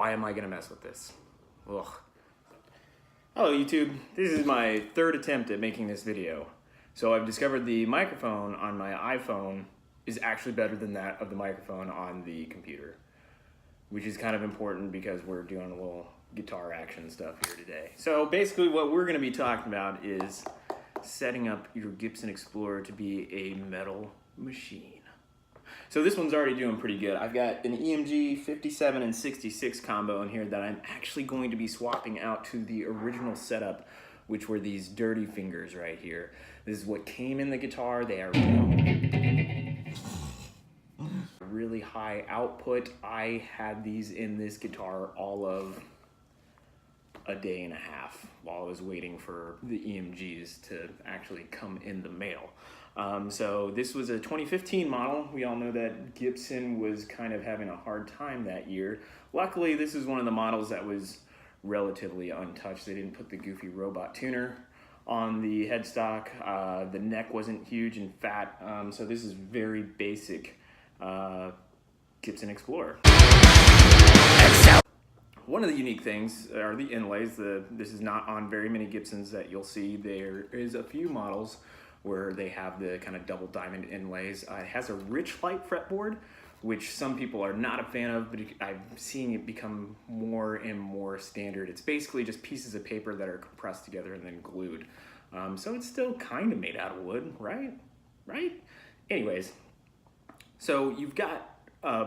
why am I gonna mess with this? Ugh. Hello YouTube, this is my third attempt at making this video. So I've discovered the microphone on my iPhone is actually better than that of the microphone on the computer, which is kind of important because we're doing a little guitar action stuff here today. So basically what we're gonna be talking about is setting up your Gibson Explorer to be a metal machine. So this one's already doing pretty good. I've got an EMG 57 and 66 combo in here that I'm actually going to be swapping out to the original setup, which were these dirty fingers right here. This is what came in the guitar. They are really high output. I had these in this guitar all of a day and a half while I was waiting for the EMGs to actually come in the mail. So this was a 2015 model. We all know that Gibson was kind of having a hard time that year. Luckily, this is one of the models that was relatively untouched. They didn't put the goofy robot tuner on the headstock. The neck wasn't huge and fat. So this is very basic Gibson Explorer. One of the unique things are the inlays. This is not on very many Gibsons that you'll see. There is a few models where they have the kind of double diamond inlays. It has a rich light fretboard, which some people are not a fan of, but I'm seeing it become more and more standard. It's basically just pieces of paper that are compressed together and then glued. So it's still kind of made out of wood, right? Anyways, so you've got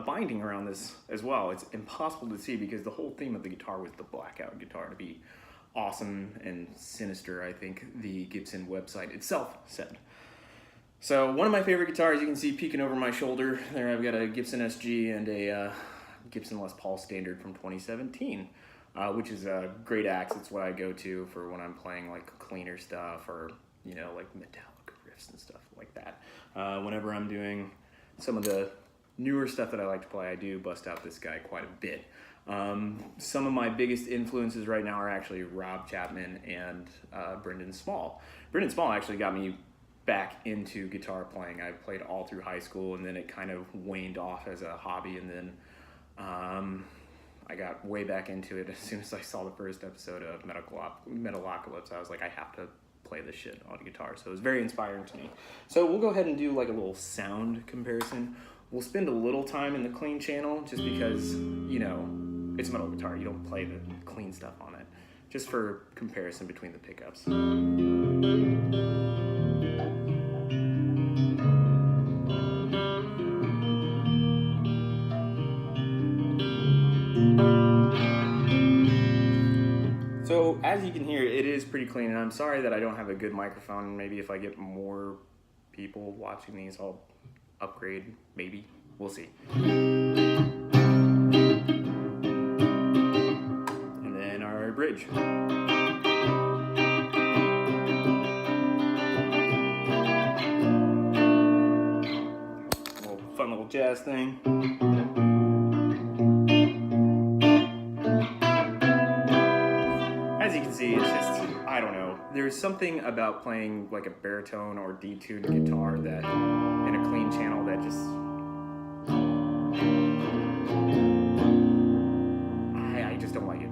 binding around this as well. It's impossible to see because the whole theme of the guitar was the blackout guitar to be awesome and sinister, I think the Gibson website itself said. So one of my favorite guitars, you can see peeking over my shoulder there, I've got a Gibson SG and a Gibson Les Paul Standard from 2017, which is a great axe. It's what I go to for when I'm playing like cleaner stuff or, you know, like metallic riffs and stuff like that. Whenever I'm doing some of the newer stuff that I like to play, I do bust out this guy quite a bit. Some of my biggest influences right now are actually Rob Chapman and Brendan Small. Brendan Small actually got me back into guitar playing. I played all through high school and then it kind of waned off as a hobby, and then I got way back into it as soon as I saw the first episode of Metalocalypse. I was like, I have to play this shit on guitar. So it was very inspiring to me. So we'll go ahead and do like a little sound comparison. We'll spend a little time in the clean channel just because, you know, it's a metal guitar. You don't play the clean stuff on it. Just for comparison between the pickups. So as you can hear, it is pretty clean, and I'm sorry that I don't have a good microphone. Maybe if I get more people watching these, I'll upgrade, maybe. We'll see. And then our bridge. Fun little jazz thing. As you can see, it's just, I don't know. There's something about playing like a baritone or detuned guitar that in a clean channel that just, I just don't like it.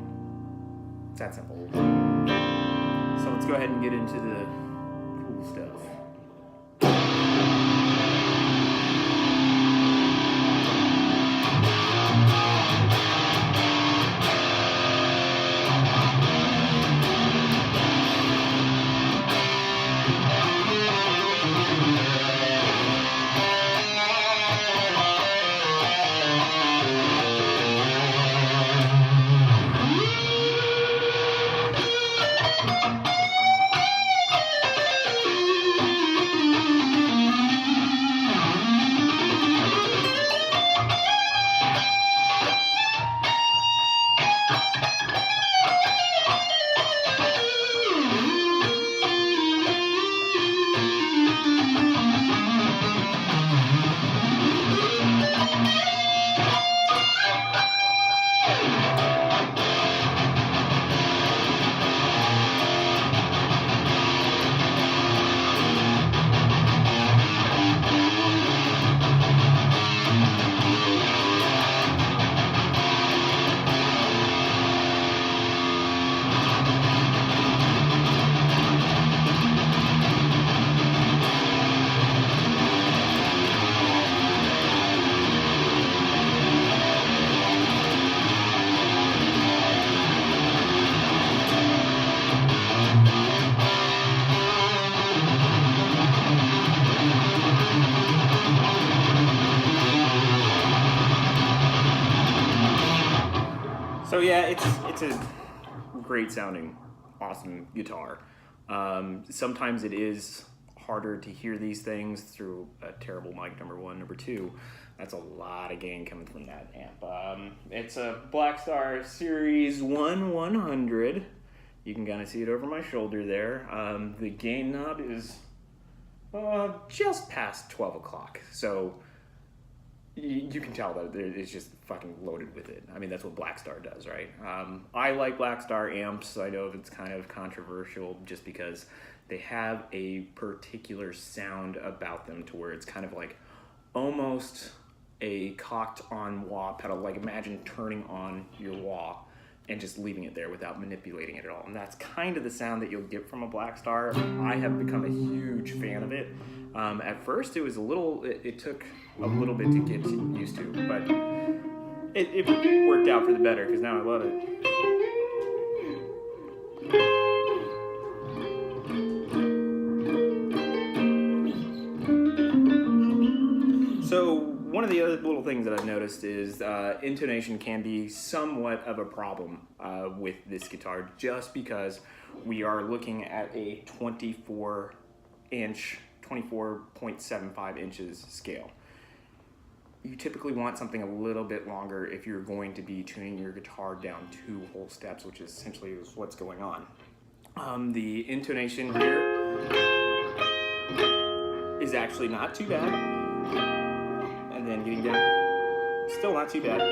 It's that simple. So let's go ahead and get into the cool stuff. So yeah, it's a great sounding, awesome guitar. Sometimes it is harder to hear these things through a terrible mic, number one. Number two, that's a lot of gain coming from that amp. It's a Blackstar Series 100. You can kind of see it over my shoulder there. The gain knob is just past 12 o'clock. So you can tell that it's just fucking loaded with it. I mean, that's what Blackstar does, right? I like Blackstar amps. I know it's kind of controversial just because they have a particular sound about them to where it's kind of like almost a cocked on wah pedal. Like imagine turning on your wah and just leaving it there without manipulating it at all. And that's kind of the sound that you'll get from a Blackstar. I have become a huge fan of it. At first, it took a little bit to get used to, but it worked out for the better because now I love it. So one of the other little things that I've noticed is intonation can be somewhat of a problem with this guitar just because we are looking at a 24.75 inches scale. You typically want something a little bit longer if you're going to be tuning your guitar down 2 whole steps, which is essentially what's going on. The intonation here is actually not too bad. And then getting down, still not too bad.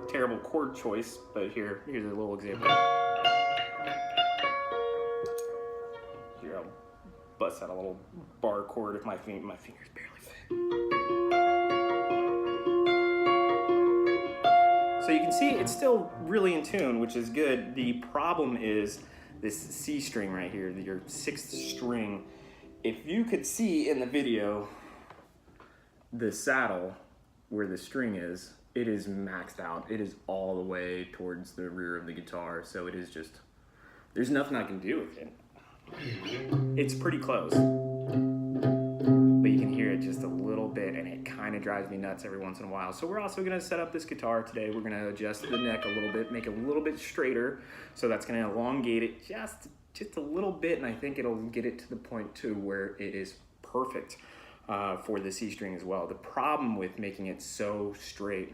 Terrible chord choice, but here's a little example. Here, I'll bust out a little bar chord if my fingers barely fit. So you can see it's still really in tune, which is good. The problem is this C string right here, your 6th string. If you could see in the video, the saddle where the string is, it is maxed out. It is all the way towards the rear of the guitar, so it is just, there's nothing I can do with it. It's pretty close, but you can hear it just a little bit, and it kind of drives me nuts every once in a while. So we're also gonna set up this guitar today. We're gonna adjust the neck a little bit, make it a little bit straighter, so that's gonna elongate it just a little bit, and I think it'll get it to the point too where it is perfect for the C string as well. The problem with making it so straight,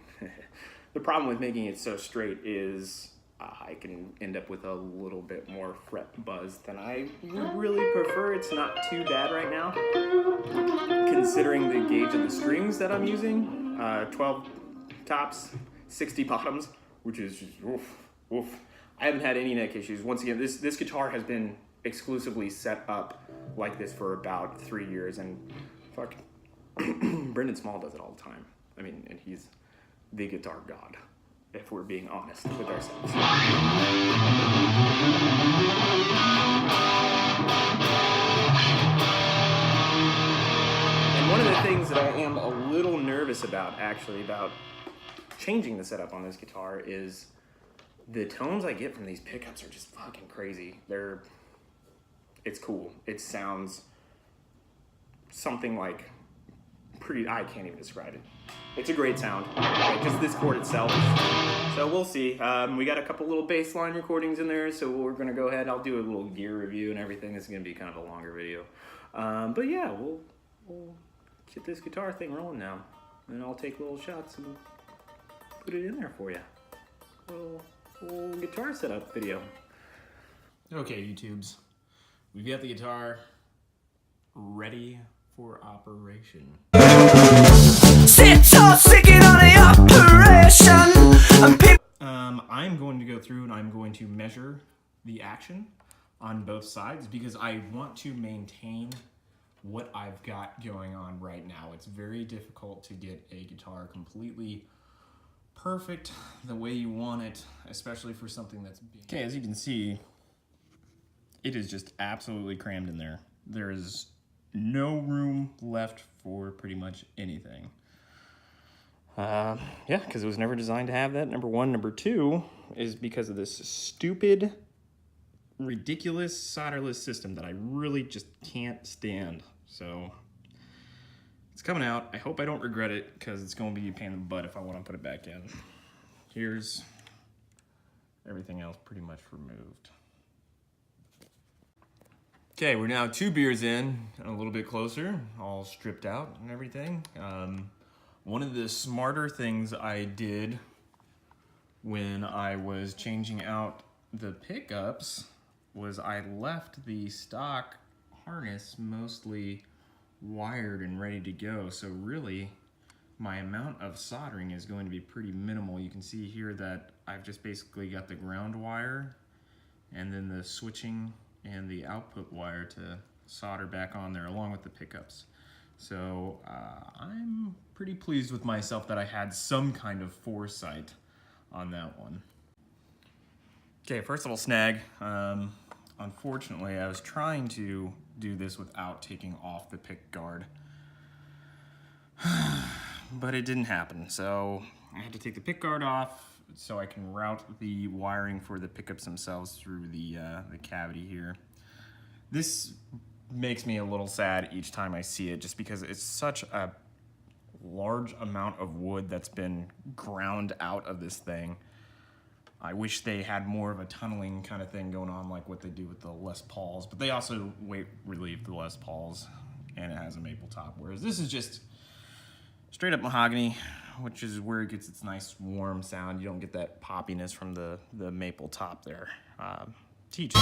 is I can end up with a little bit more fret buzz than I would really prefer. It's not too bad right now, considering the gauge of the strings that I'm using. 12 tops, 60 bottoms, which is just oof, oof. I haven't had any neck issues. Once again, this guitar has been exclusively set up like this for about 3 years, and fuck, Brendan Small does it all the time. I mean, and he's the guitar god, if we're being honest with ourselves. And one of the things that I am a little nervous about, actually, about changing the setup on this guitar is the tones I get from these pickups are just fucking crazy. It's cool. It sounds something like I can't even describe it. It's a great sound, just this chord itself. So we'll see. We got a couple little bass line recordings in there, so we're gonna go ahead. I'll do a little gear review and everything. This is gonna be kind of a longer video. But yeah, we'll get this guitar thing rolling now. And I'll take little shots and put it in there for you. Little guitar setup video. Okay, YouTubes. We've got the guitar ready for operation. I'm going to go through and I'm going to measure the action on both sides because I want to maintain what I've got going on right now. It's very difficult to get a guitar completely perfect the way you want it, especially for something that's big. Okay, as you can see, it is just absolutely crammed in there. There is no room left for pretty much anything. Yeah, because it was never designed to have that, number one. Number two is because of this stupid, ridiculous solderless system that I really just can't stand. So it's coming out. I hope I don't regret it because it's going to be a pain in the butt if I want to put it back in. here's everything else pretty much removed. Okay, we're now 2 beers in, and a little bit closer, all stripped out and everything. One of the smarter things I did when I was changing out the pickups was I left the stock harness mostly wired and ready to go. So really, my amount of soldering is going to be pretty minimal. You can see here that I've just basically got the ground wire and then the switching and the output wire to solder back on there along with the pickups. So I'm pretty pleased with myself that I had some kind of foresight on that one. Okay, first little snag. Unfortunately, I was trying to do this without taking off the pick guard, but it didn't happen. So I had to take the pick guard off so I can route the wiring for the pickups themselves through the cavity here. This makes me a little sad each time I see it, just because it's such a large amount of wood that's been ground out of this thing. I wish they had more of a tunneling kind of thing going on like what they do with the Les Pauls, but they also weight relieve the Les Pauls, and it has a maple top, whereas this is just straight up mahogany, which is where it gets its nice warm sound. You don't get that poppiness from the maple top there. Teach.